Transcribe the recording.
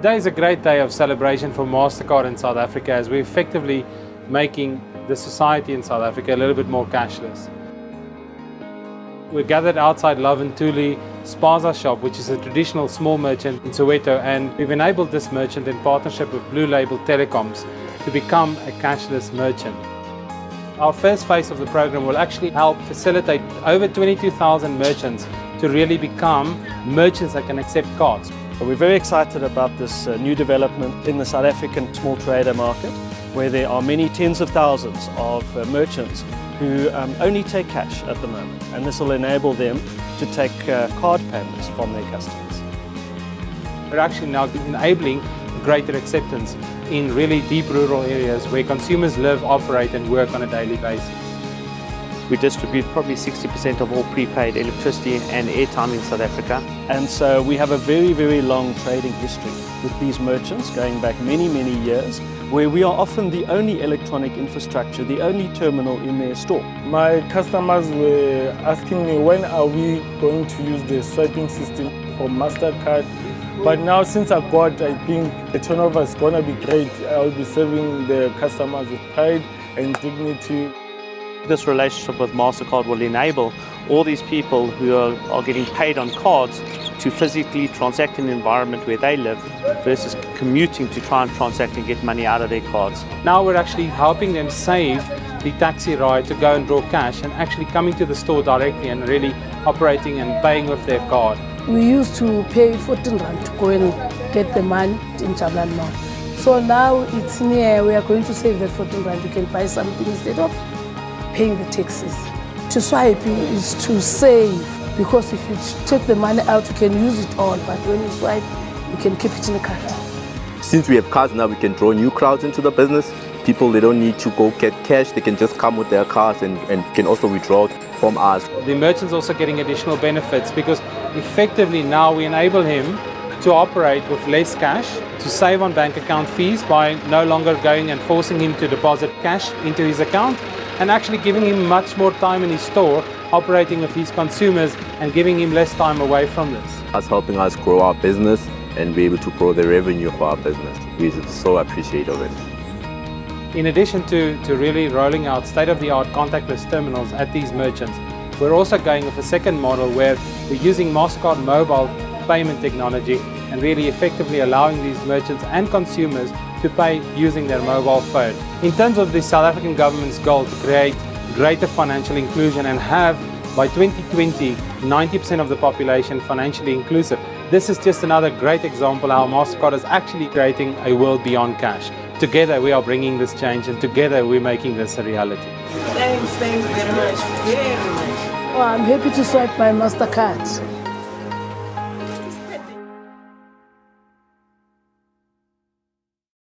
Today is a great day of celebration for MasterCard in South Africa as we're effectively making the society in South Africa a little bit more cashless. We're gathered outside Love and Thule Spaza shop, which is a traditional small merchant in Soweto, and we've enabled this merchant in partnership with Blue Label Telecoms to become a cashless merchant. Our first phase of the program will actually help facilitate over 22,000 merchants to really become merchants that can accept cards. We're very excited about this new development in the South African small trader market, where there are many tens of thousands of merchants who only take cash at the moment, and this will enable them to take card payments from their customers. We're actually now enabling greater acceptance in really deep rural areas where consumers live, operate and work on a daily basis. We distribute probably 60% of all prepaid electricity and airtime in South Africa. And so we have a very, very long trading history with these merchants going back many, many years, where we are often the only electronic infrastructure, the only terminal in their store. My customers were asking me, when are we going to use the swiping system for MasterCard? But now since I got, I think the turnover is going to be great. I'll be serving the customers with pride and dignity. This relationship with MasterCard will enable all these people who are getting paid on cards to physically transact in an environment where they live versus commuting to try and transact and get money out of their cards. Now we're actually helping them save the taxi ride to go and draw cash and actually coming to the store directly and really operating and paying with their card. We used to pay 14 rand to go and get the money in Chablan Mall. So now it's near, we are going to save that 14 rand. You can buy something instead of paying the taxes. To swipe is to save, because if you take the money out, you can use it all, but when you swipe, you can keep it in the card. Since we have cards now, we can draw new crowds into the business. People, they don't need to go get cash, they can just come with their cards and can also withdraw from us. The merchant's also getting additional benefits because effectively now we enable him to operate with less cash, to save on bank account fees by no longer going and forcing him to deposit cash into his account, and actually giving him much more time in his store, operating with his consumers and giving him less time away from this. That's helping us grow our business and be able to grow the revenue of our business. We so appreciate of it. In addition to really rolling out state-of-the-art contactless terminals at these merchants, we're also going with a second model where we're using MasterCard mobile payment technology and really effectively allowing these merchants and consumers to pay using their mobile phone. In terms of the South African government's goal to create greater financial inclusion and have, by 2020, 90% of the population financially inclusive, this is just another great example how MasterCard is actually creating a world beyond cash. Together we are bringing this change and together we're making this a reality. Thanks very much, very much. Oh, I'm happy to swipe my MasterCard.